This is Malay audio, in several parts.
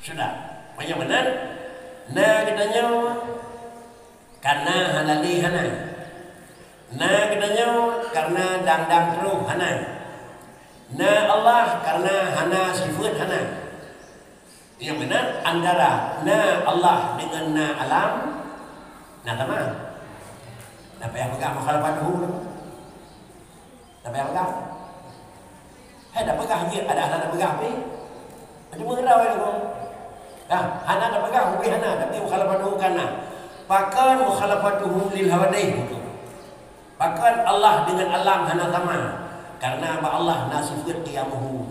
Sudah. Banyak benar. Na katanya karena halali hana. Na katanya karena dang terus hana. Na Allah karena hana sifat hana. Yang benar antara na Allah dengan na alam. Na sama. Na payah pegang mukhalafat dahulu. Na payah pegang. Hai dah pegang je, ada anak dah pegang ni. Ada mengerau itu. Dah, anak dah pegang hubi anak, tapi mukhalafat dahulu kana. Pakan mukhalafat dahulu lil hawadih. Pakan Allah dengan alam hana sama. Karena Allah nasifat qiyamuhu.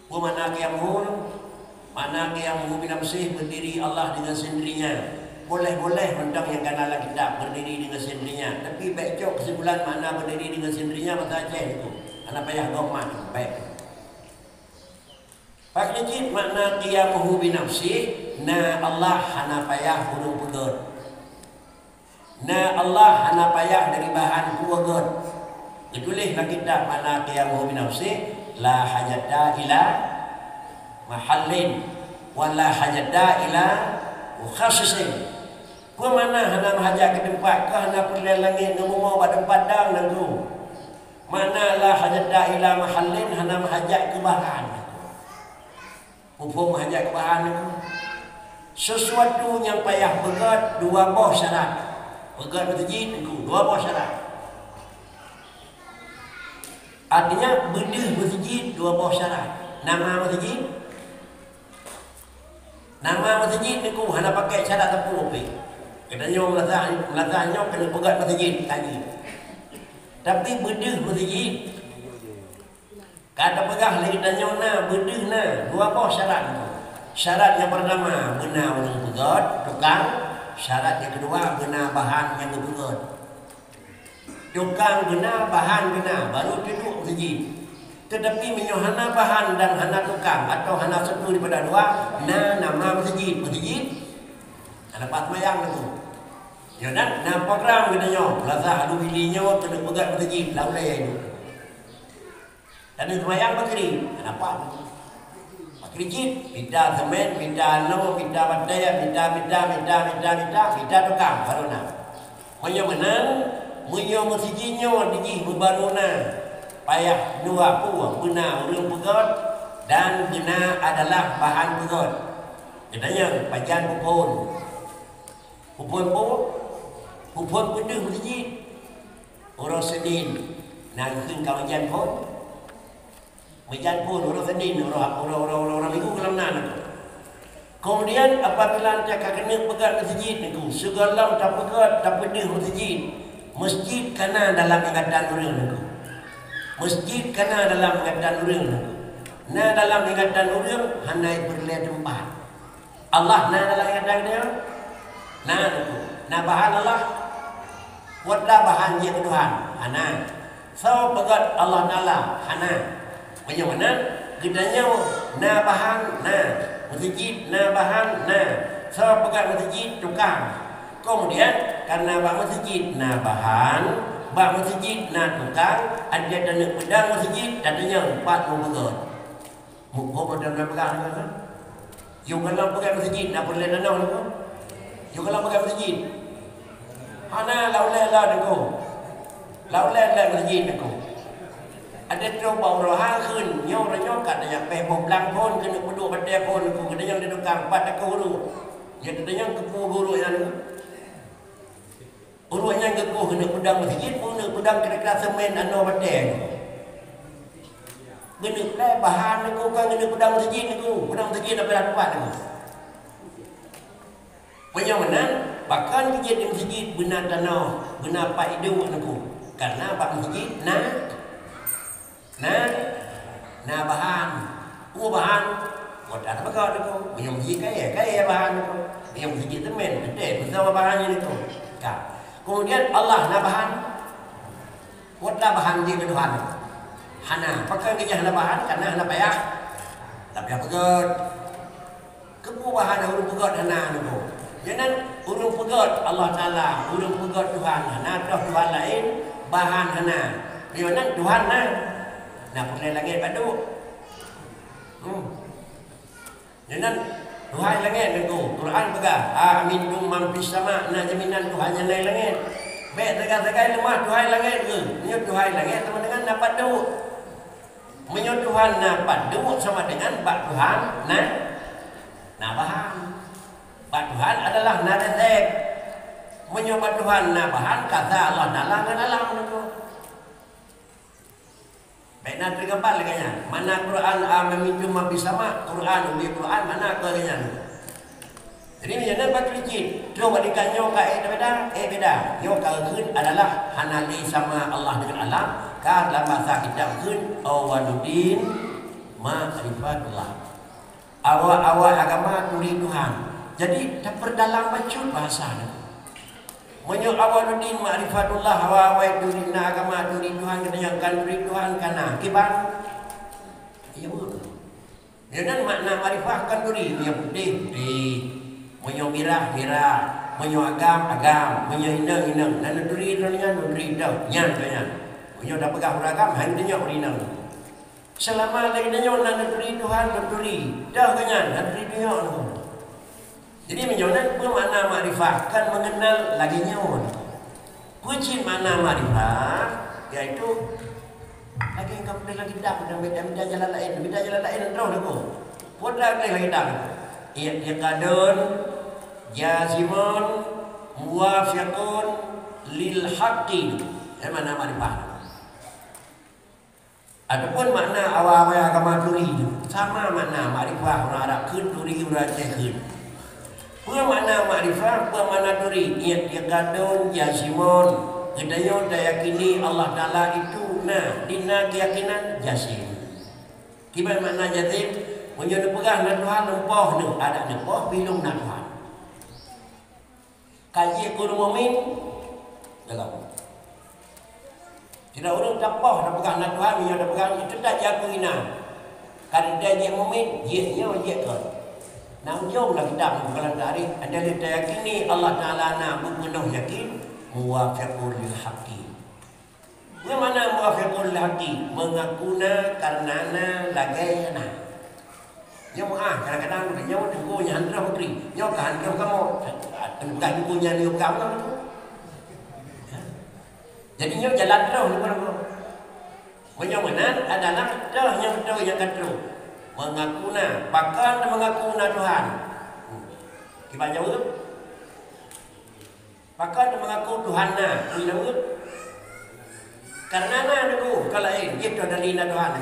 Mana qiyamuhu? Mana qiyamuhu binafsih, berdiri Allah dengan sendirinya. Boleh-boleh mentang yang kanalah kitab berdiri dengan sendirinya. Tapi baik jauh kesimpulan mana berdiri dengan sendirinya masa Aceh itu. Anak payah gokmat. Baik. Pak Najib makna qiyamuhu binafsih. Na Allah hana payah hurung pegot. Na Allah hana payah dari bahan kuwagot. Ditulislah kitab mana qiyamuhu binafsih. La hajata ila mahallin wala hajata ila mukhassisin. Ku mana hana mahajak ke tempat ke hana perlu langit ngomong pada padang nangku. Mana la hajata ila mahallin hana mahajak ke bahan. Upum mahajak ke bahan itu. Sesuatu yang payah berat dua buah syarat. Berat bertajid itu dua buah syarat. Artinya benda bertajid dua buah syarat. Nama bertajid. Nama masjid ni ku hana pakai syarat tepung api. Katanya melazahnya kena pegat masjid tadi. Tapi bedah masjid. Kata pegah lagi tanya na bedah na dua apa syarat tu. Syarat yang pertama benar orang pegat tukang. Syarat yang kedua benar bahan yang dipegat. Tukang benar bahan benar baru duduk masjid. Tetapi menyohana bahan dan hana tukang atau hana satu daripada dua, na nama masjid dapat mayang itu. Ya dan na program katanya, lazah adu bilinya kena pegat masjid laulai itu. Dan itu mayang bakri, kenapa? Bakri jid, minta semen, minta no, minta bataya, minta tukang baru na. Menyo menang, menyo masjidnya diji baru na. Payah dua puah benar orang pegot dan benar adalah bahan pegot. Katanya pajan pupun penuh masjid orang sedin nangkin kawajan pun majan pun orang sedin orang minggu kelam nan. Kemudian apabila cakap kena pegat masjid niku segala tak pegat tak penuh masjid kana dalam ingatan orang niku. Masjid kena dalam ingatan orang. Na dalam ingatan orang handai berlihat tempat. Allah na dalam ingatan dia. Na bahan Allah. Buatlah bahan dia ke Tuhan. Hana. So pegat Allah Ta'ala. Hana. Bagaimana? Gedanya na bahan na. Masjid na bahan na. So pegat masjid tukang. Kemudian karena masjid na bahan. Bak masjid nak tukang, ada tanah pedang masjid, katanya 4 pegat. Muka pada pegang ni kan? You kalau pegang masjid, nak perlu tanah ni kan? You kalau pegang masjid, hana laulai lah deku, laulai lah masjid deku. Ada coba orang kun, nyor katanya pebok belang pun kena peduk pada pun, katanya dia tukang 4 deku dulu. Ya katanya kepu guru yang urunya gegoh kena pedang masjid pun kena pedang kira-kira semen anu badai. Kena play bahan aku kan kena pedang masjid aku. Pedang masjid apa dapat aku. Bagaimana? Bahkan kerja di masjid benar tanah, benar paidu aku. Karena pak masjid na bahan. Bahan buat ada apa aku. Punya masjid kaya bahan aku. Punya masjid semen gede, besar bahannya itu. Kak. Kemudian Allah na bahan. Buatlah bahan dia ke Tuhan. Hana, pakai kerja hana bahan karena hana payah. Tapi apa pegot? Kepu bahan urung pegot hana niku. Jangan urung pegot Allah Taala, urung pegot Tuhan. Hana toh Tuhan lain, bahan hana. Jangan Tuhan na. Nak perlu lagi padu. Jangan Tuhan langit aku. Quran pegang. Amintum man fis sama, na jaminan Tuhan yang naik langit. Baik tegas-tegas lemah Tuhan langit ke? Menyo Tuhan langit sama dengan dapat duk. Menyo Tuhan dapat duk sama dengan bak Tuhan nah bahan. Bak Tuhan adalah nada tek. Menyo bak Tuhan nah bahan kata Allah dalam dalam itu. Baik nak tergambar lagi nya. Mana Quran amintum man fis sama, Quran ubi Quran mana ke nya. Jadi menjadi batu licin. Coba dikanyo ka beda. Beda. Yo ka keun adalah hanali sama Allah dengan alam. Ka dalam bahasa kita keun awaluddin ma'rifatullah. Awal agama turi Tuhan. Jadi terperdalam bacut bahasa ni. Menyo awaluddin ma'rifatullah awal turi agama turi Tuhan kena yang kan turi Tuhan kana kiban. Ya betul. Dengan makna ma'rifah kan turi yang putih. Menyo mirah, menyo agam, menyo inang. Dan nuduri dah, nyan. Menyo dah pegang agam, hang dia urina. Selama lagi dia nak nuduri Tuhan, nuduri. Dah kanyan, nuduri dia. Jadi menyo nan bermakna makrifah kan mengenal lagi nyawa. Kunci makna makrifah iaitu lagi kamu lagi dak dan beda jalan lain terus aku. Podak lagi dak. Ia kadun jazimun muwafiqun lil haqqi. Mana makrifah? Adapun makna awal agama turi sama makna makrifah orang Arab keun turi orang Aceh keun. Apa makna makrifah? Apa makna turi? Ia kadun jazimun kedayo dayakini Allah Taala itu dina keyakinan jazim. Kiban makna jazim? Menjadi pegang nak Tuhan lempoh ni ada lempoh pilung nak Tuhan. Kaji guru mumin dalam. Tidak orang tapoh nak pegang nak Tuhan dia nak pegang itu tak jago ina. Kan dia je mumin, je ke. Nang jom lah kita bukan dari ada kita yakini Allah Taala na penuh yakin muwafiqul lil haqqi. Bagaimana muwafiqul lil haqqi? Mengakuna karenana lagayana. Nyo kadang-kadang nyo tengkunya handra putri. Nyo kan kamu tengkunya ni kamu tu. Jadi nyo jalan terus ni kamu. Menyo benar adalah terus yang betul yang terus. Mengakuna, bahkan mengakuna Tuhan. Kita jawab. Bahkan mengaku Tuhan na, jawab. Karena na aku kalau itu dari Tuhan.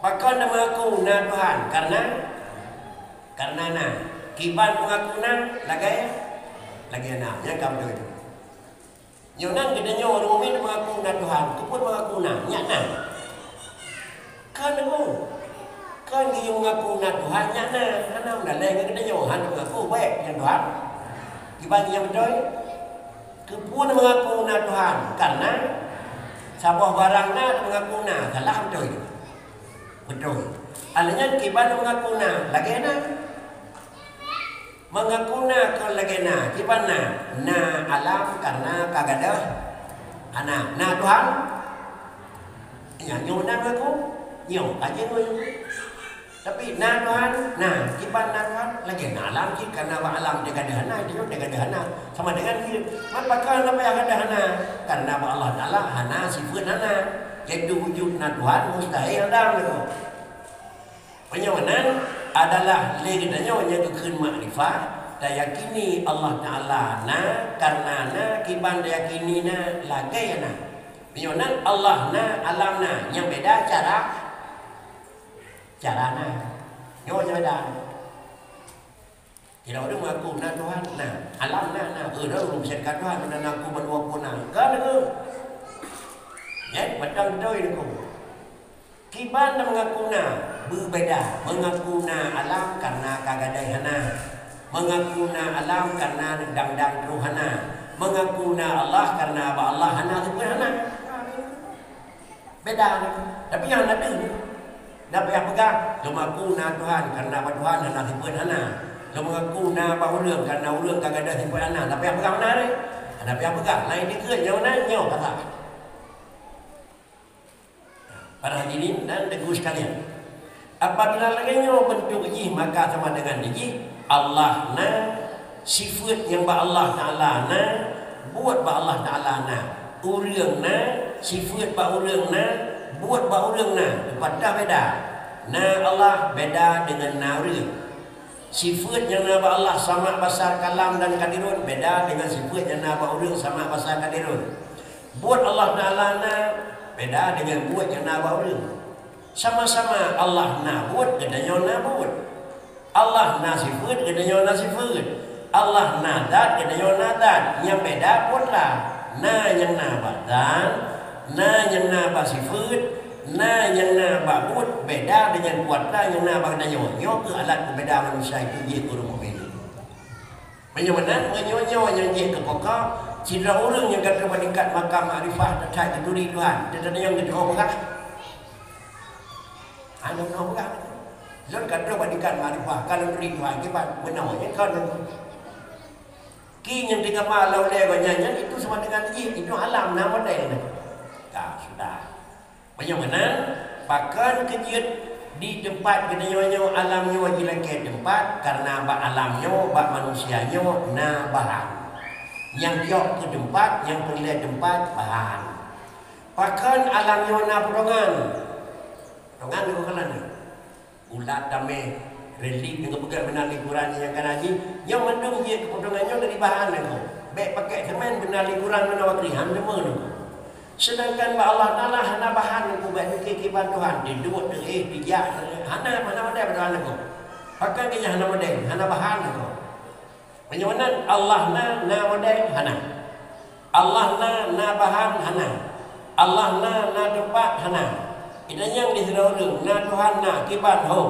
Bahkan mengaku na Tuhan karena na kiban mengaku na lagi na yang kamu itu. Nyonan kita nyor mumin mengaku na Tuhan, kupun mengaku na nyana. Kan dia mengaku na Tuhan nyana, ana dah lain kita nyor han mengaku baik yang Tuhan. Kiban yang betul. Kupun mengaku na Tuhan karena sabah barang na mengaku na salah betul. Betul. Alanya kiban mengaku na lagi na. Mengaku na kalau lagi na kiban na alam karena kagadah anak na Tuhan. Yang nyo na mengaku nyo aja nyo. Tapi na Tuhan kiban na Tuhan lagi na alam ki karena alam dia gadah na dia gadah na sama dengan dia. Apakah apa yang gadah na karena Allah Taala hana sifat hana. Jadi wujud na Tuhan mustahil dah itu. Penyawanan adalah legitanya yang kekeun makrifah dayakini Allah Taala karena kiban dayakini lagayana. Penyawanan Allah alam yang beda carana. Yo beda. Tidak ada mengaku Tuhan alam belum serkat Tuhan aku berwapun kan itu. Ya, betul itu. Kiban mengaku berbeda. Mengaku alam karena kagadayana. Mengaku alam karena dang ruhana. Mengaku Allah karena Allah hana subhana. Beda. Tapi yang ada dapat yang pegang. Mengaku Tuhan karena Tuhan hana subhana. Mengaku bahulang karena ulang kagadah subhana. Tapi yang pegang mana ni? Tapi yang pegang. Lain dikira yang mana? Nyaw kata. Para hadirin dan teguh sekalian. Apabila lagi bentuk ji maka sama dengan ji Allah na sifat yang ba Allah Taala na buat ba Allah Taala na urang na sifat ba urang na buat ba urang na pada beda na Allah beda dengan na urang sifat yang na ba Allah sama basar kalam dan kadirun beda dengan sifat yang na ba urang sama basar kadirun buat Allah Taala na beda dengan buat yang na ba urang sama-sama Allah na buat kedanya na buat Allah na sifat kedanya na sifat Allah na dat kedanya na dat yang beda buatlah na yang na badan na yang na ba sifat na yang na ba buat beda dengan buatlah yang na ba kedanya nyo ke alat berbeda manusia itu dia kurang berbeza menyamanan menyo yang dia kepokok citra orang yang kata meningkat makam makrifah tercai keturi Tuhan dan yang kedua bukan anda nak bukan? Zon kata badikan marifah kalau beri Tuhan kita benarnya kan. Ki yang tiga malam lewatnya itu sama dengan itu alam nama dia. Dah sudah. Bagaimana? Bahkan kejut di tempat kedanya alamnya wajib ke tempat karena ba alamnya ba manusianya na bahan. Yang jauh ke tempat yang pergi tempat bahan. Bahkan alamnya na perongan. Tangan itu kalan ulat damai relief dengan pegang benar likuran yang kan haji yang mendung dia kepotongannya dari bahan itu baik pakai semen benar likuran mana wakri handema itu sedangkan Allah Taala hana bahan itu baik kekiban Tuhan di dua tiga hana mana model bahan itu pakai dia hana model hana bahan itu menyamanan Allah na model hana Allah na bahan hana Allah na tempat hana ina yang diseraudung na Tuhan na kiban ho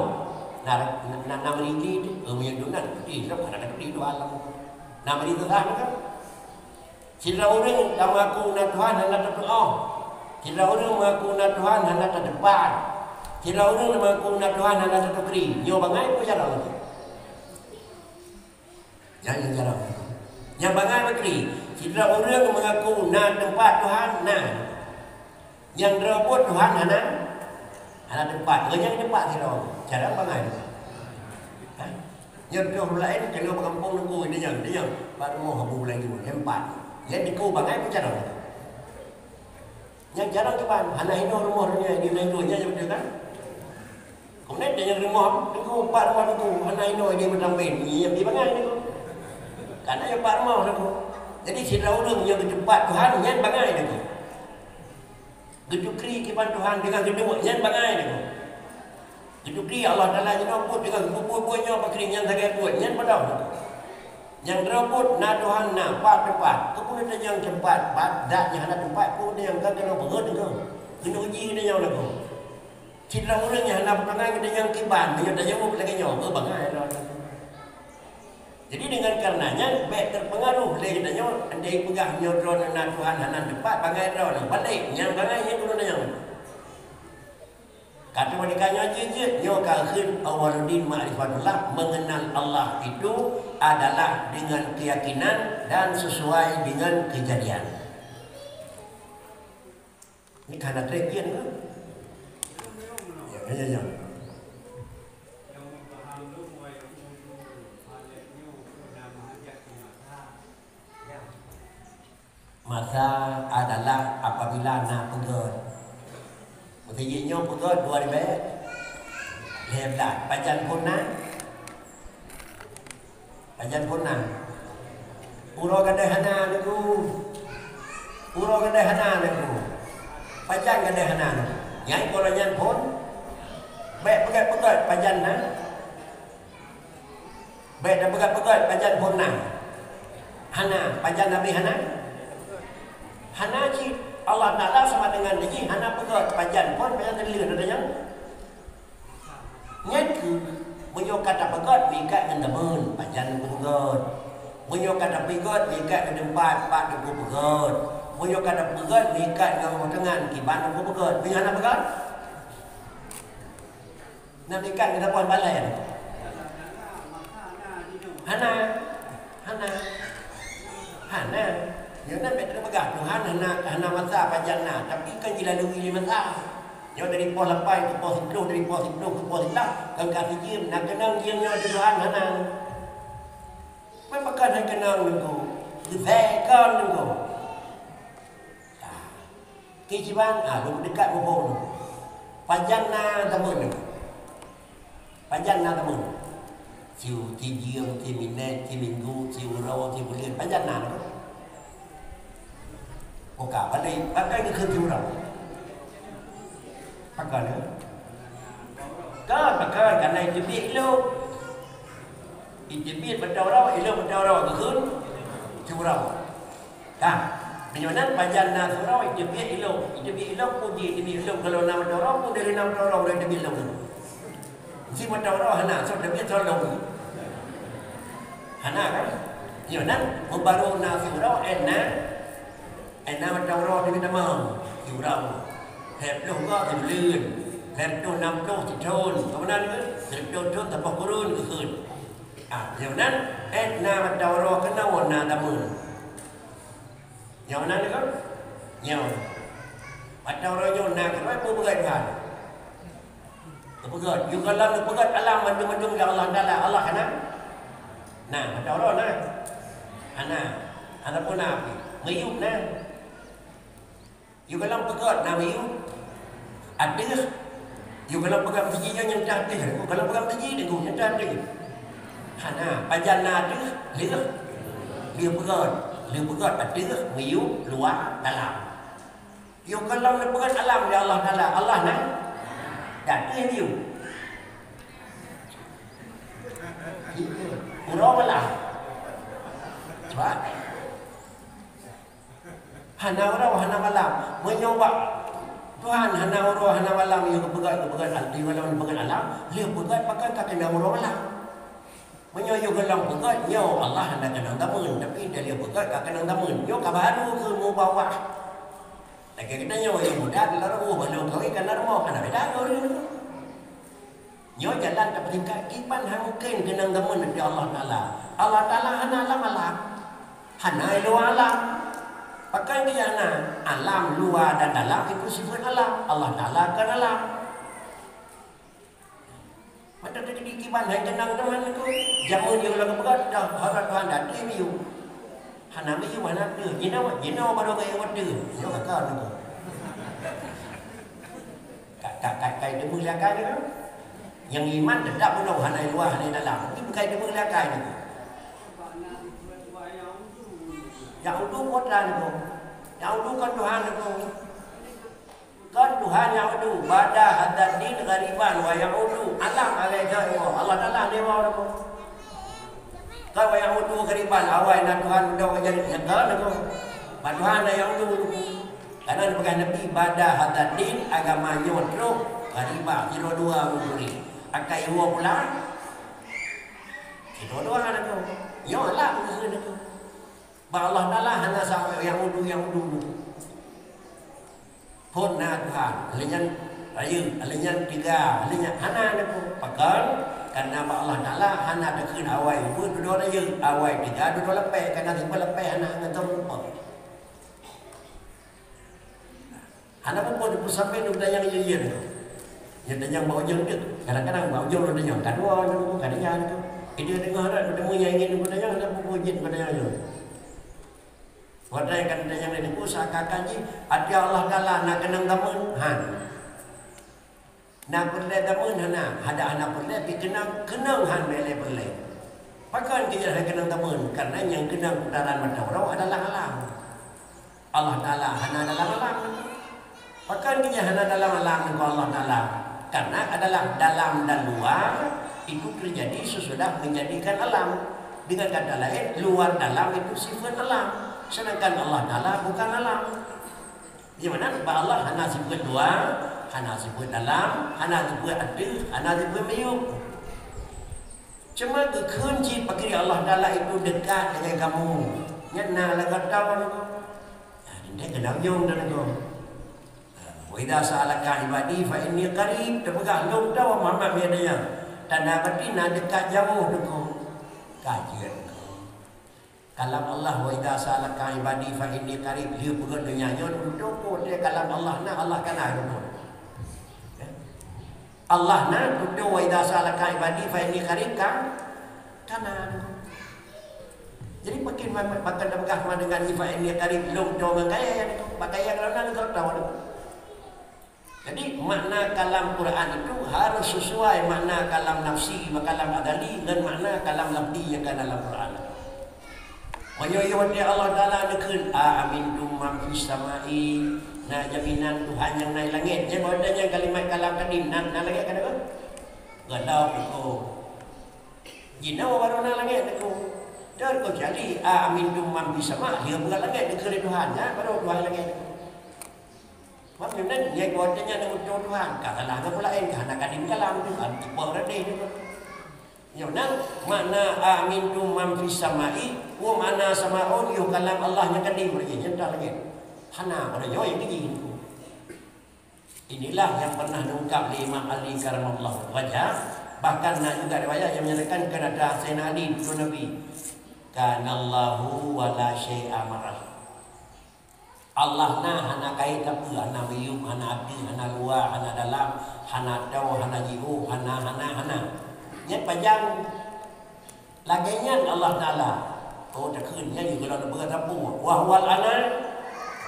na meriti yang dunan di sok ada di dua alam na meriti kan diseraudung tamaku na Tuhan na tepo diseraudung mengaku na Tuhan na tedepan diseraudung mengaku na Tuhan na tetekri yo bangai ko cara yang cara yang bangai bekri diseraudung mengaku na tempat Tuhan na yang robot Tuhan hana tempat yang tempat siro cara bangai yang orang lain kena berkampung nunggu dia yang baru mau habu lagi tempat yang diku bangai pun cara yang jarang keban hana hino rumahnya di lain duanya betul kan kemudian dia yang rumah nunggu pak rumah nunggu hana hino dia berdamping yang di bangai nunggu karena yang pak rumah nunggu jadi siro orang yang tempat Tuhan yang bangai nunggu gedukri kiban Tuhan dengan gedung yang bangai ni. Gedukri Allah Taala yang buat dengan bubuh-bubuhnya pakring yang saya buat yang pada. Yang robot na Tuhan na tempat. Kemudian yang tempat badaknya ada tempat pun yang kan kena berat tu. Kena uji dia yang lagu. Citra orang yang nak perangai dia yang kiban, dia dah jauh lagi nyawa bangai dah. Jadi dengan karenanya baik terpengaruh oleh katanya andai pegang nyodron na Tuhan hanan tempat bangai dah balik yang bangai yang turun yang kata mereka je nyo kahun awaludin ma'rifatullah mengenal Allah itu adalah dengan keyakinan dan sesuai dengan kejadian. Ini karena trekian kan? Ya. Masa adalah apabila nak pegot. Maksudnya pegot 2 ribu lebat. Pajan punang. Puro kadai hana niku. Pajan kadai hana. Yang koranyan pun. Baik pegot pajan na. Baik dah pegot pajan punang. Hana pajan nabi hana. Hana ji Allah Taala sama dengan dia hana pegot pajan pun pajan terlihat adanya. Nyaku menyo kata pegot mika ngendemun pajan pegot. Menyo kata pegot mika ke tempat pak debu pegot. Menyo kata pegot mika ngau tengan kiban debu pegot. Menyo hana pegot. Nak mika ke depan balai. Hana yang nak betul pegang Tuhan hana masa pajan na tapi kan jilalui masa Nyo dari pos 8 ke pos 10, dari pos 10 ke pos 11, kan kasih jim nak kenang jim nyo di Tuhan hanang. Mai pakan hai kenang nunggu. Divekan nunggu. Kecibang, lu dekat ngomong. Panjang na tamun. Panjang na tamun. Siu ti jiang, ti minit, ti minggu, ti urau, ti bulan. Panjang na. Oka, pakai ni ke ti urau. Pakai ni. Kan pakai kan naik jebik lu. Jebik berdaurau, ilu berdaurau ke kun. Ti urau. Kan? Menyonan panjang na surau itu biar ilok puji demi ilok kalau nama dorong pun dari nama dorong dari demi ilok. Si macam dorong hana so demi tolong. Hana kan? Menyonan membaru na surau enna macam dorong demi nama surau. Hep luก็ถึงลื่นแฮปโดนนำโดนโจนเพราะนั้นถึงโดนตะปกรุ่นคืนmenyonan enna macam dorong kena warna tamun. Yang mana ni kan? Yang macam orang yang nak kenapa pegat kan? Pegat. You kalau pegat alam macam-macam yang Allah Taala Allah kan? Nah, macam orang nah. Ana pun nak meyuk nah. You kalau pegat nak meyuk ada. You kalau pegat biji yang cantik, kalau pegat biji dengan yang cantik. Hana, panjang ada, dia pegat. Dia pegat ada, meyuk, luar, dalam. You kalau dia pegat alam dia Allah Taala, Allah nak. Dan dia meyuk. Urau malam. Sebab hana urau, hana malam. Menyoba Tuhan hana urau, hana malam. Dia pegat dia malam pegat alam. Dia pegat pakai kaki nak urau malam. Menyoyo gelang pegat, nyo Allah hendak kenang tamun. Tapi dia pegat tak kenang tamun. Nyo kabaru ke mau bawa. Lagi kita nyo yang muda, lalu belum kau ikan larmo, kan beda orang. Nyo jalan tak tingkat iban mungkin kenang tamun dari Allah Taala. Allah Taala hana alam alam. Hana luar alam. Pakai dia hana alam luar dan dalam itu sifat alam. Allah Taala kan alam. Mata terjadi kiban yang tenang teman itu. Jangan dia ulang berat dah harap Tuhan dah dia miu. Hana miu mana tu? Jina baru kaya water. Yo kakak tu. Kai demu lakai ni. Yang iman tetap belum hana luar hana dalam. Itu kai demu lakai ni. Yang itu kuatlah ni. Yang itu kan Tuhan tu. Kan Tuhan yang itu pada hadat din gariban wa yaudu alam alaihi wa Allah Taala dewa aku. Kan wa yaudu gariban awai na Tuhan dah jadi nyata aku. Ba Tuhan yang itu karena bukan nabi pada hadat din agama nyotro gariba kilo dua munguri. Akai huwa pula. Kilo dua aku. Yo lah mungkin aku. Ba Allah Taala hanya sampai yang udu Pun nak Tuhan, alinyan tiga, alinyan hana nak pakai, karena Allah Taala hana dekin awai, pun dua aja, awai tiga, dua lepas, karena tiga lepas hana ngentong lupa. Hana pun sampai dua yang iya, yang yang bawa jeng tu, kadang-kadang bawa jeng dua yang, kadua, kadang-kadang tu, dia dengar ada temu yang ingin dua yang, ada pun jeng dua yang. Wadai kan yang ini usahakan ji ada Allah Taala nak kenang tamun nak perle tamun ada anak perle pi kenang mele perle pakan dia kenang tamun karena yang kenang putaran mata orang adalah alam Allah Taala hana dalam alam pakan dia hana dalam alam dengan Allah Taala karena adalah dalam dan luar itu terjadi sesudah menjadikan alam dengan kata lain luar dalam itu sifat alam. Sedangkan Allah Taala bukan alam. Di mana Allah hanya sifat luar, hanya sifat dalam, hanya sifat ada, hanya sifat meyuk. Cuma kekunci pakir Allah Taala itu dekat dengan kamu. Nyana lagu tahu ni. Dia kena jom dan tu. Wa idza sa'alaka ibadi fa inni qarib. Terpegang jom tahu Muhammad dia. Tanda betina dekat jauh tu. Kajian. Kalam Allah wa idza salaka ibadi fa inni qarib. Dia bukan dengannya duduk dia kalam Allah nak Allah kan ada. Allah na tutu wa idza salaka ibadi fa inni qarib kana. Jadi makin makan dah dengan ifa ini qarib long dong gaya itu pakai yang lain kalau tahu. Jadi makna kalam Quran itu harus sesuai makna kalam nafsi, kalam adali dan makna kalam lafzi yang ada dalam Quran. Menyoyot dia Allah Taala dekun amintum man fis samai, na jaminan Tuhan yang naik langit. Yang adanya kalimat kalam tadi nan langit kan apa? Gadau itu. Jinau baru na langit itu. Dan kau jadi amintum man fis samai, dia bukan langit dekun Tuhan ya, baru Tuhan langit. Maksudnya dia kodenya dengan Tuhan. Katalah apa lain karena kadim kalam Tuhan. Berada itu. Yang makna amintum man fis samai, wa mana samaun yu kalam Allah yang kadim lagi jendak lagi. Hana pada yo yang ini. Inilah yang pernah diungkap oleh Imam Ali karamallahu wajah. Bahkan nak juga riwayat yang menyatakan kepada Sayyidina Ali tu Nabi. Kanallahu wala syai'a ma'ah. Allah na hana kait apa, hana bium, hana abdi, hana luar, hana dalam, hana tahu, hana jiu, hana. Yang panjang laginya Allah Taala. Oh takkannya juga kalau berkata apa? Wahwal ana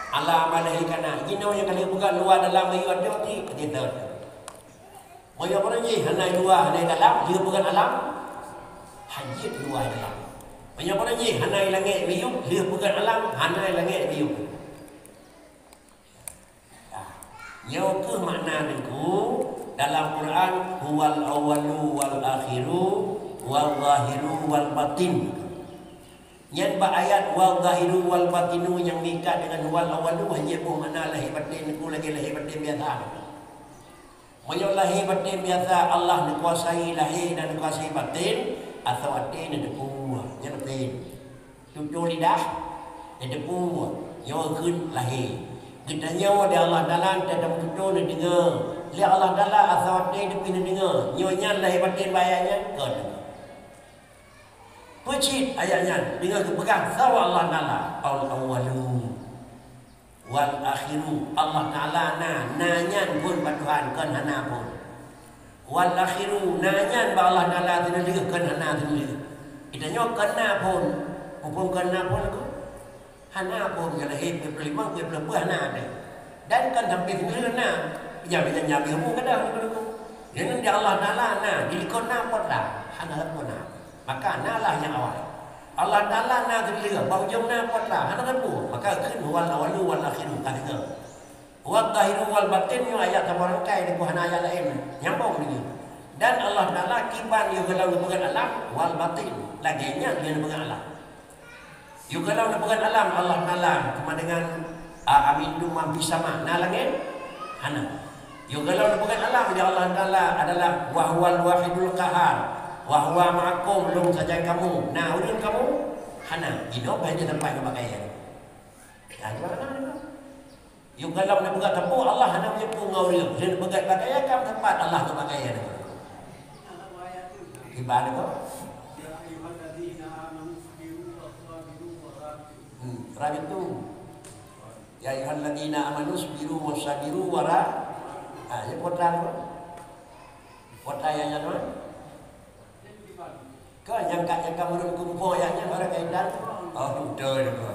ala malaikana. Jino yang kali bukan luar dalam biu ada ni kita. Moyo orang ni hana luar, hana dalam, dia bukan alam. Hajit luar dalam. Moyo orang ni hana langit biu, dia bukan alam, hana langit biu. Yang ke makna niku dalam Quran huwal awwalu wal akhiru wal zahiru wal batin. Yang ayat wal zahiru wal batinu yang mikat dengan wal awwalu hanya pun makna lahir batin niku lagi lahir batin biasa. Moyo lahir batin biasa Allah dikuasai lahir dan dikuasai batin atau batin ada kuah yang batin. Tutur lidah ada kuah yang kun lahir. Kita nyawa dia Allah dalam tak ada betul dia dengar. Lihat Allah dalam asal dia pindah dengar. Nyonya lahir batin bayarnya ke dengar. Pecit ayatnya dengar ke pegang sawa Allah Taala al awwalu wal akhiru. Allah Taala nanya pun pada Tuhan kan hana pun. Wal akhiru nanya ba Allah Taala tidak kan hana tidak. Kita nyawa kena pun. Hukum kena pun aku. Hana pun kalau hidup berlima berapa hana ada. Dan kan sampai sendiri na. Jangan nyabi kamu kadang itu. Yang dia Allah Taala na dilikon na potlah. Hana pun na. Maka nalah yang awal. Allah Taala na sendiri bau jom na potlah. Hana pun. Maka kun wal awalu wal akhiru kata. Wa zahiru wal batin yang ayat orang kai di buah ayat lain. Nyambung lagi. Dan Allah Taala kiban yang kalau bukan alam wal batin. Laginya dia bukan alam. Juga kalau bukan alam Allah Taala cuma dengan amintum man fis sama na langit hana. Juga kalau bukan alam dia Allah Taala adalah wahwal wahidul qahar wa huwa ma'akum belum saja kamu. Nah ulun kamu hana hidup hanya tempat pakaian. Ya gimana ni? Juga kalau nak buka tempat Allah hana punya pungau dia. Dia buka pakaian kam tempat Allah tu pakaian. Gimana kau? Rabi itu ya ayyuhalladzina amanu sabiru wasabiru wara. Ya potang. Potang yang mana? Kau yang kamu kumpul yang orang kaitan. Oh betul itu.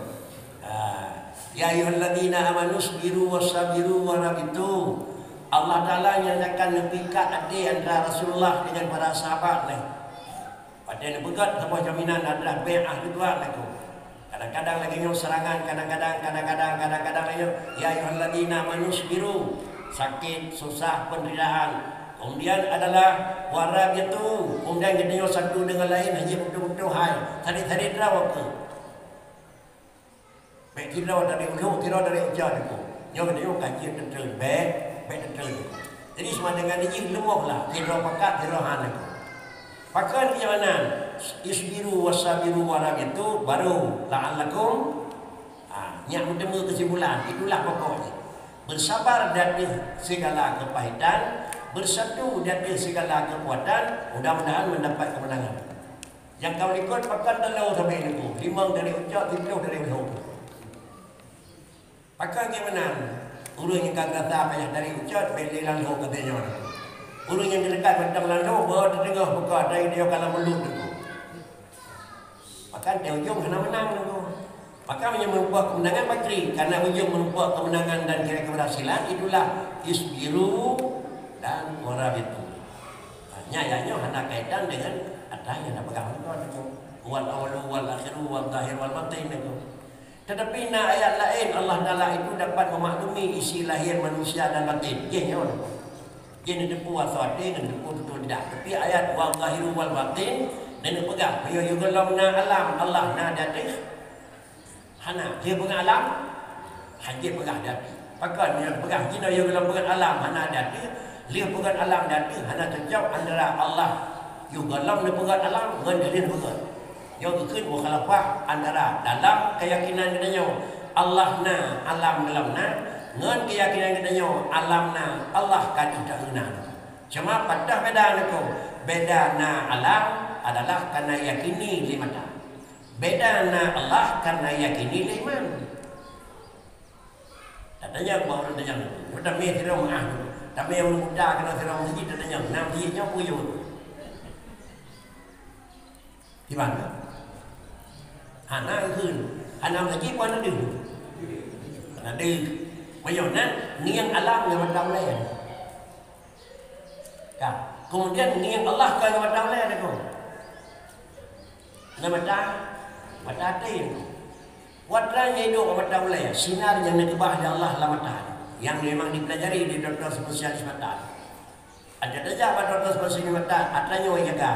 Ya ayyuhalladzina amanu sabiru wasabiru wara itu. Allah Taala nyatakan nebikat adil antara Rasulullah dengan para sahabat ni. Padahal begat sebuah jaminan adalah bai'ah kedua lagu. Kadang-kadang lagi yang serangan, kadang-kadang lagi ya ayyuhalladzina amanu sabiru, sakit, susah, penderitaan. Kemudian adalah warab itu, kemudian kita satu dengan lain hanya betul-betul hai. Tadi terawak ke. Baik tirau dari ulu, tirau dari ujar itu. Yang kita kaji tentu, baik tentu. Jadi semua dengan ini lemuhlah, tirau pakat, tirau han itu. Pakat kenyamanan. Isbiru wasabiru warab itu baru la'allakum yang mendengar kesimpulan itulah pokoknya bersabar dari segala kepahitan, bersatu dari segala kekuatan, mudah-mudahan mendapat kemenangan. Yang kau ikut pakat dalau sampai itu 5 dari ucap 7 dari ulang. Pakat kemenangan urus yang kata apa yang dari ucap belilang ho katanya. Orang yang dekat macam lalu bawa terdengar buka dari dia kalau melut tu. Maka dia ujung kena menang tu. Maka yang membuat kemenangan Bakri karena ujung membuat kemenangan dan kira keberhasilan itulah isbiru dan warabitu. Nyayanya hendak kaitan dengan ada yang nak pegang tu. Wal awalu wal akhiru wal zahir wal batin itu. Tetapi na ayat lain Allah Taala itu dapat memaklumi isi lahir manusia dan batin. Ya nyawa. Dia nak depu wasate dengan depu betul tidak. Tapi ayat wal zahiru wal batin dan pegang. Yo yo gelamna alam Allah na datih. Hana dia pegang alam. Hanya pegang datih. Pakai dia pegang kita yo gelam pegang alam hana datih. Dia pegang alam datih hana terjauh antara Allah. Yo gelam dia pegang alam dengan dia pegang. Yang ikut mukhalafah antara dalam keyakinan katanya Allah na alam dalam na dengan keyakinan katanya alam na Allah kan tidak guna. Cuma pada beda itu beda na alam adalah karena yakini limata. Beda na Allah karena yakini liman. Katanya baru tanya kita mesti ramah. Tapi yang muda kena ramah kita tanya nam dia puyo. Di mana? Hana hơn Hana là chỉ quan nó được là đi bây giờ nó nghiêng alam yang macam lain ya kemudian nghiêng Allah ke yang macam lain itu nama mata watranya hidup macam lain sinar yang dikebah dari Allah lah mata yang memang dipelajari di dokter spesialis mata ada saja pada dokter spesialis mata adanya yang jaga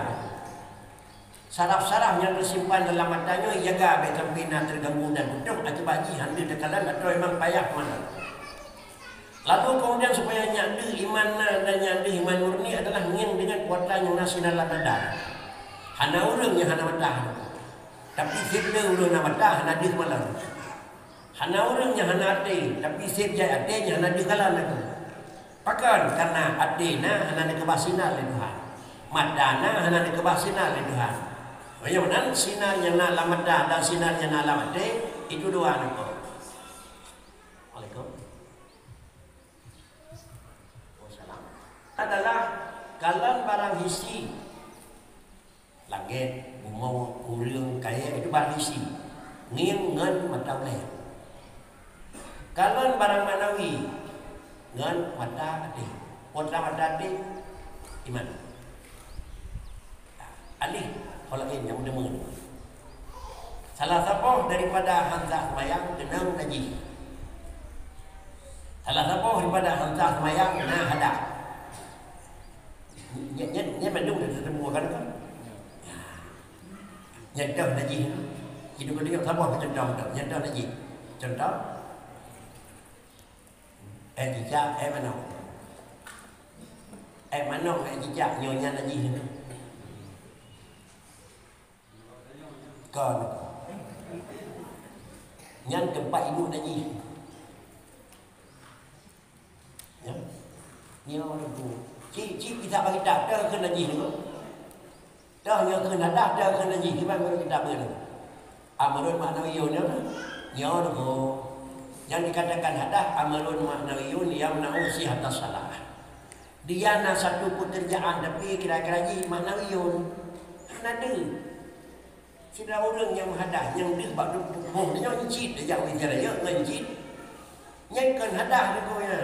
saraf-saraf yang tersimpan dalam matanya jaga agar pina terganggu dan duduk akibat jihan dia tekalan atau memang payah mana. Lalu kemudian supaya nyanda iman dan nyanda iman murni adalah ingin dengan kuatan yang nasional ada. Hana urang yang hana mata. Tapi sirda urang na mata hana di malam. Hana urang yang hana ate tapi sirja ate yang hana di kalan aku. Pakan karena ate na hana di kebasina le Tuhan. Madana hana di kebasina le Tuhan. Bagaimana sinarnya na lamada dan sinarnya na lamade itu dua nak. Waalaikum. Wassalam. Adalah kalan barang hisi. Langit, bumau, urang, kaya itu barang hisi. Ngin ngan mata leh. Kalan barang manawi ngan mata ati. Potra mata ati iman. Alih kalau yang demen. Salah satu daripada Hamzah semayang genang najis. Salah satu daripada Hamzah semayang na hada. Nya mandung dah semua kan. Nyentuh najis. Hidup dia sama macam contoh. Nyentuh najis. Contoh. Jejak mana? Mana jejak nyonya najis itu. Kan nyan tempat ibu najis ya ni orang tu cik kita bagi tak dah ke najis tu dah yang ke dah ke najis di mana kita ber amalun ma'nawiyun ya tu yang dikatakan hadah amalun ma'nawiyun yang na'usi hatta salah dia nak satu pekerjaan tapi kira-kira ji ma'nawiyun ada sudah orang yang hadah yang dia bak duk dia njit dia jauh bicara ya njit nyakan hadah dia ya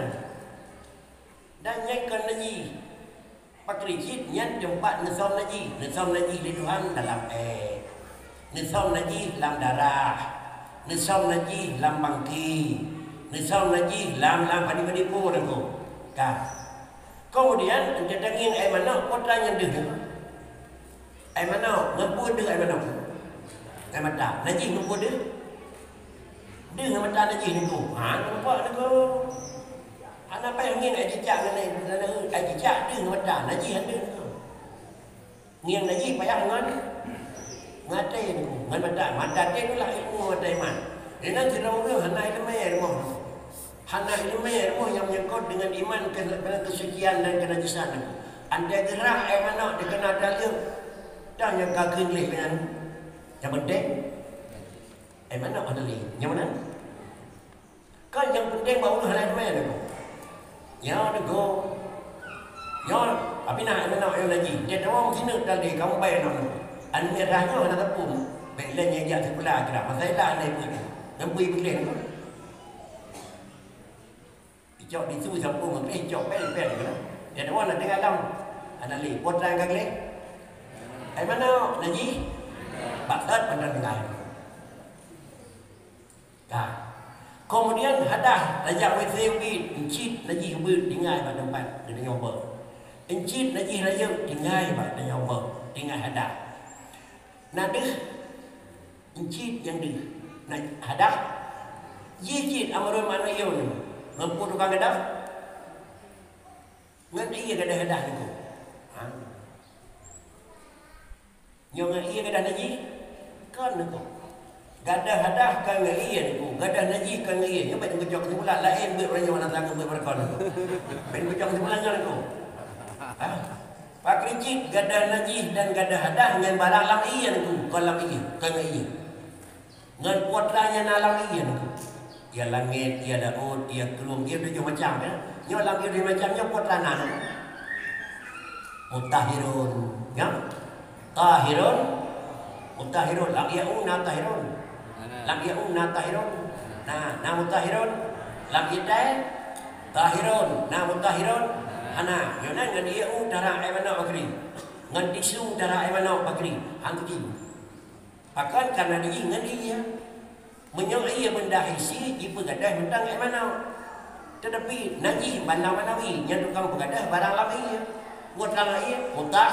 dan nyakan lagi pakri jit nyan tempat nisam lagi di Tuhan dalam nisam lagi dalam darah nisam lagi dalam bangki nisam lagi dalam padi-padi pur aku kan kemudian datangin mana putranya dia mana ngepun dia mana mata najis numpuk dia mata najis ni tu nampak tu apa yang ngin jejak ni jejak dia mata najis ada tu ngin najis payah ngatai ni mata dia tu lah ilmu mata iman dia nanti orang hana ilmu hana ilmu yang menyangkut dengan iman kena kesucian dan kenajisan anda gerak mana dia kena dalil dah yang kageng leh dengan yang penting mana ada lagi yang mana kan yang penting baru hal lain mana ya ada go ya tapi nak mana yang lagi dia tahu sini tadi kamu bayar nama an merahnya nak tepung belen yang dia sebelah kira pasal dah naik pun dan bui belen tu ijok di tu sampung ijok pel-pel kan dia tahu nak dengar dalam ana li potang kagak ai mana lagi bakat pandang dengar. Nah, kemudian hadah rajak WCB encit lagi hubut tinggal pada tempat kena nyoba. Encit lagi raya tinggal pada nyoba tinggal hadah. Nadeh encit yang deh nak hadah. Yecit amarun mana yo ni. Mampu tukang hadah. Ngan iya kada hadah ni ko. Ha. Nyong iya kada lagi kan ni ko. Gadah hadah kan iya ni ko. Gadah naji kan iya. Nyoba tengok jok kesimpulan lain buat orang yang mana tanggung buat berkon. Ben jok kesimpulannya ni ko. Ha. Pak Ricik gadah naji dan gadah hadah dengan barang lam iya ni ko. Kon lam iya kan iya. Ngan putranya na lam iya ni ko. Ia langit, ia daud, ia kelum, ia tujuh macam ya. Nyo lam ia tujuh macam nyo putra na. Mutahirun, ya. Tahirun, mutahirun, lam ia tahirun. Lam ia tahirun. Nah, mutahirun, lam ia tahirun, mutahirun. Ana, yo nan ngan ia darah ai mana bakri. Ngan tisu darah ai mana bakri. Hang tu. Akan karena dia ngan dia menyong ia benda isi ibu gadah mentang ai mana. Tetapi naji bandang manawi yang tukang begadah barang lagi buat kalau ia mutah.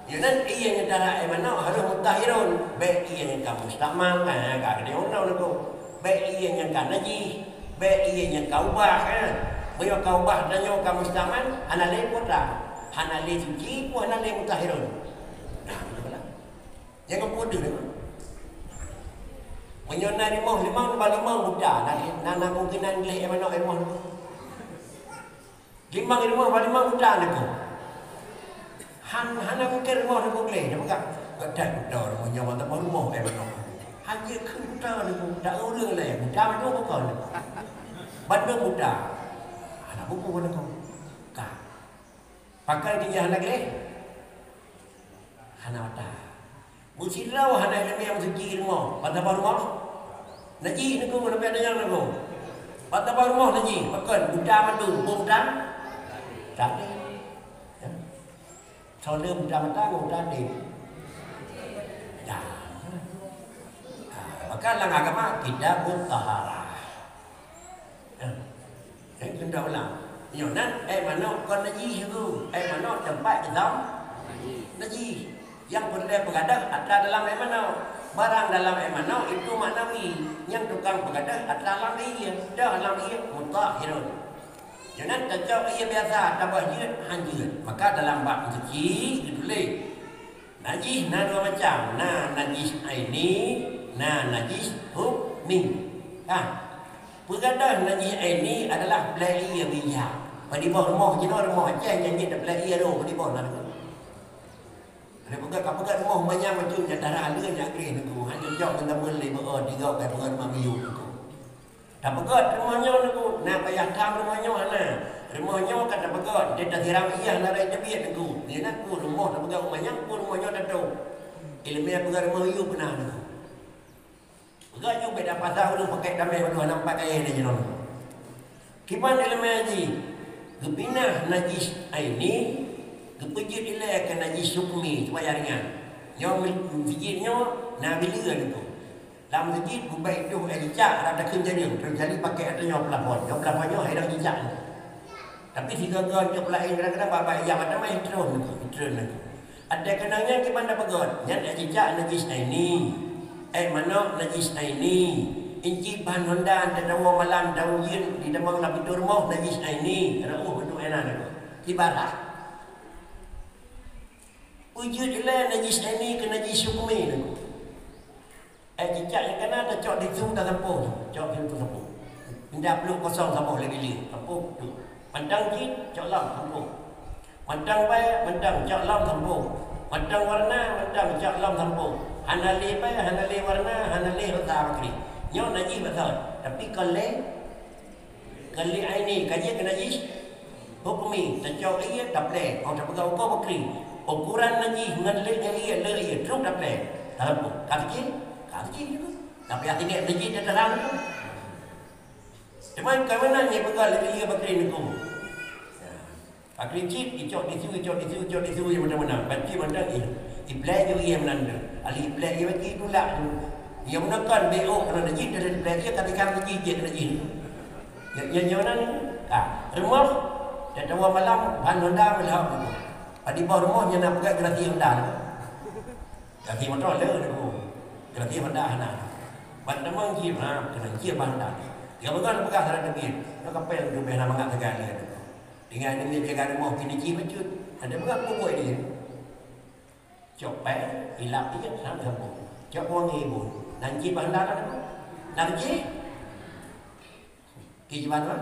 Ya nan ia yang darah ai mana harus mutahirun. Baik ia yang kamu mustakmal kan gak ada orang nak. Baik ia yang kan naji, baik ia yang kau bah kan. Bayo kau bah dan yo kamu mustakmal ana le putra. Ana le suci pu ana le mutahirun. Nah, betul. Yang kau bodoh ni. Menyona limau balimau muda nana kemungkinan leh emano emon. Limau balimau muda nak. Hana mungkin rumah nak boleh dah bukan. Kedai muda rumah nyawa tak rumah emano. Hanya ke muda nak tak urang leh muda tu bukan. Bandung muda. Anak buku nak kau. Ka. Pakai dia anak leh. Hana ada. Musirau hana ilmu yang suci rumah. Pada rumah naji ni ko sampai dengan aku. Pada rumah naji, pakai budak mandu, budak. Tak ada. Ya. Soalnya budak mata budak ni. Ya. Maka lang agama tidak mutahharah. Ya. Yang kena ulang. Yo nan mana kon naji tu. Mana tempat dalam naji. Yang boleh begadah adalah dalam mana barang dalam mana itu maknawi yang tukang begadah adalah dalam ia dalam ia mutahhirun. Jangan tajau ia biasa tambah jid hanjir. Maka dalam bab suci ditulis najis dua macam. Najis aini, najis hukmi. Begadah najis aini adalah belai ia bijak. Pada bawah rumah jenis rumah Aceh janji dak belai ia pada bawah nak. Ada pegang rumah banyak macam yang darah alur yang kering aku. Hanya jauh dengan mulai berada tiga ke dengan mamiu aku. Tak pegang rumahnya aku. Nak payah tam rumahnya mana? Rumahnya kata pegang. Dia dah tiram iya nak rai tebiat aku. Dia nak aku rumah tak pegang rumahnya. Aku rumahnya tak tahu. Ilmu yang pegang rumah you pernah aku. Pegang you beda pasal dulu pakai damai berdua nampak kaya dia jenon. Kipan ilmu haji. Gebinah najis ini. Kepejut dia akan najis hukmi supaya ringan. Yang fikirnya nak bila tu. Dalam masjid bubai itu jejak ada kerja dia. Terjadi pakai atanya pelapon. Yang pelaponnya ada jejak. Tapi jika kau jejak lain kadang-kadang bapak yang ada main drone tu. Ada kenangnya ke mana pegot. Yang jejak najis ini. Mana najis ini. Inci bahan Honda terdawa malam daun yin di demang lapi rumah najis ini. Rauh untuk enak tu. Ibarat wujud ilah najis ini ke najis hukmi ni. Jejak yang kena ada cok di zoom dah sampul. Cok di zoom sampul. Benda belum kosong sampul lagi dia. Sampul tu. Pandang jid, cok lam sampul. Pandang bay, pandang cok lam sampul. Pandang warna, pandang cok lam sampul. Hanali bay, hanali warna, hanali rasa bakri. Nyo najis betul. Tapi kalau ini kaji ke najis hukumi tajau ia taple au tapagau ko bakri ukuran naji ngan le ia teruk taple dalam kaki juga tapi hati ni naji dia terang tu cuma kawanan ni pegal le ia bakri ni ko bakri cip icok di situ yang mana-mana baci mana iplay jo ia menanda ali iplay ia bagi pula ia menekan BO kerana naji dari iplay dia katakan naji je naji yang mana ni rumah dan tawa malam ban Honda belak tu. Adi bawah rumahnya nak pegang gerati Honda tu. Gerati motor le tu. Gerati Honda nak. Ban temang ji kena ji ban Honda. Dia pegang salah debit. Dia kapel tu bena mangak tegal dia. Dengan ini jaga rumah kini ji bacut. Ada pegang buat dia. Cok pai hilap dia sama sambung. Cok wangi pun. Nan ji ban Honda tu. Nak ji? Ki ban apa?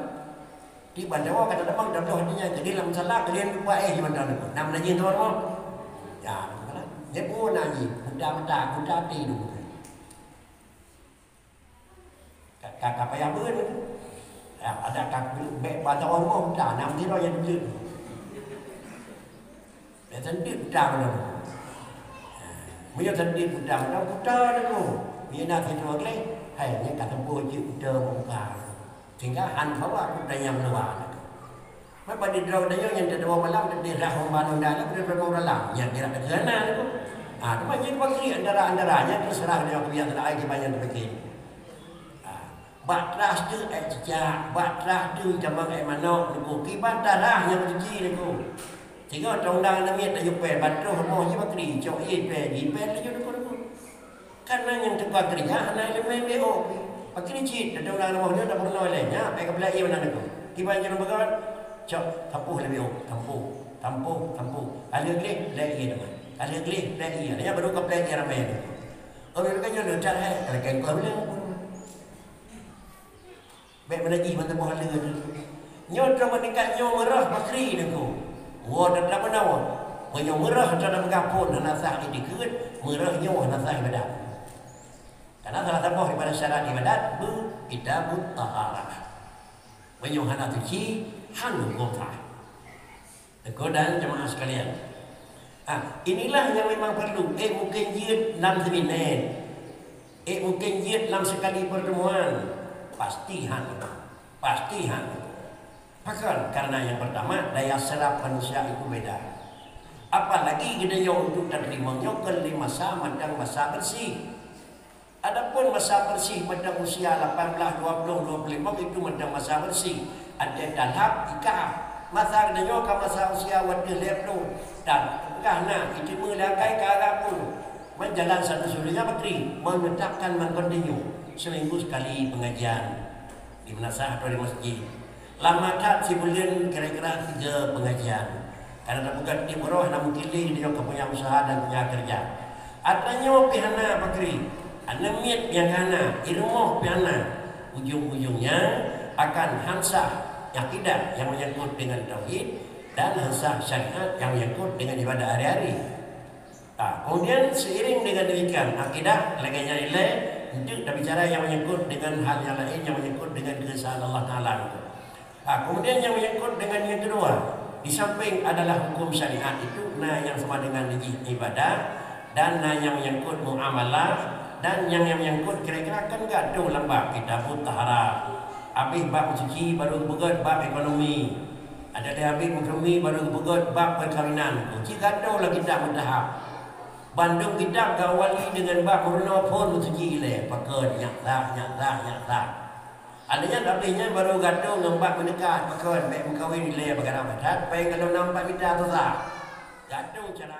Di bandar kata demang dah hatinya jadi dalam salah kalian buat di bandar tu. Nam nanyi tuan mo. Ya, betul. Dia pun nanyi, budak tidur. Kakak payah ber. Ya, ada kakak bek bandar mo budak nam tidur yang dulu. Dia sendiri budak tu. Dia sendiri budak tu. Dia nak tidur lagi. Hai, ni kata buat je budak buka. Sehingga han bawa kuda yang luar. Apa di draw dia yang ada dua malam di rahong banun dalam di draw dalam yang dia ada sana tu. Tu macam bagi antara-antaranya terserah dia yang ada air banyak begini. Batras tu ejak, batras tu jamang manok tu kibat darah yang berji tu. Sehingga undang namanya tak jupe batruh mau je bakri cok ipe tu tu. Karena yang tekak kerja anak elemen BO. Pakini cik, ada orang nama dia tak pernah lainnya. Baik kebelah ia mana tu? Kiban jangan berkawan. Cok, tampuh lebih tampuh. Ada gelih, lek ia dengan. Ada gelih, lek ia. Dia baru kebelah ia ramai tu. Orang kan yang letak kalau kan kau bilang. Baik menaji mata buah lega tu. Nyo drama dekat nyo merah bakri ni ko. Wah dah tak pernah wah. Nyo merah tak ada mengapun nasah ini dikut merah nyo nasah ibadat. Karena salah satu daripada syarat ibadat kita taharah. Menyuhana suci hanu kota. Kegodaan jemaah sekalian. Inilah yang memang perlu. Mungkin jid 6 seminar. Mungkin jid 6 sekali pertemuan. Pasti hanu. Bahkan karena yang pertama daya serap manusia itu beda. Apalagi kita yang untuk terimanya ke masa madang masa bersih. Adapun masa bersih pada usia 18, 20, 25 itu macam masa bersih. Ada dalhab, ikah. Masa kedua masa usia wadah lepno. Dan kerana itu melakai ke arah pun. Menjalan satu surinya bakri. Menetapkan mengkontinu. Seminggu sekali pengajian. Di menasah atau di masjid. Lama tak sebulan kira-kira 3 pengajian. Karena bukan di bawah namun kili dia punya usaha dan punya kerja. Adanya pihana bakri. Anamiat piangana, ilmu piana, ujung-ujungnya akan hansah akidah yang menyangkut dengan tauhid dan hansah syariat yang menyangkut dengan ibadah hari-hari. Kemudian seiring dengan demikian akidah laganya nilai untuk berbicara yang menyangkut dengan hal yang lain yang menyangkut dengan keesaan Allah Taala. Kemudian yang menyangkut dengan yang kedua, di samping adalah hukum syariat itu, yang sama dengan ibadah dan yang menyangkut muamalah. Dan yang menyangkut kira-kira kan gaduh lambak kita pun tahara. Habis bab suci baru begot bab ekonomi. Ada dia habis ekonomi baru begot bab perkahwinan. Jika gaduh lah kita bertahap. Bandung kita gawali dengan bab murna pun suci le. Pakai nyata. Adanya habisnya baru gaduh nampak menekat pakai baik berkahwin le bagaimana. Tapi kalau nampak kita tu sah. Gaduh cara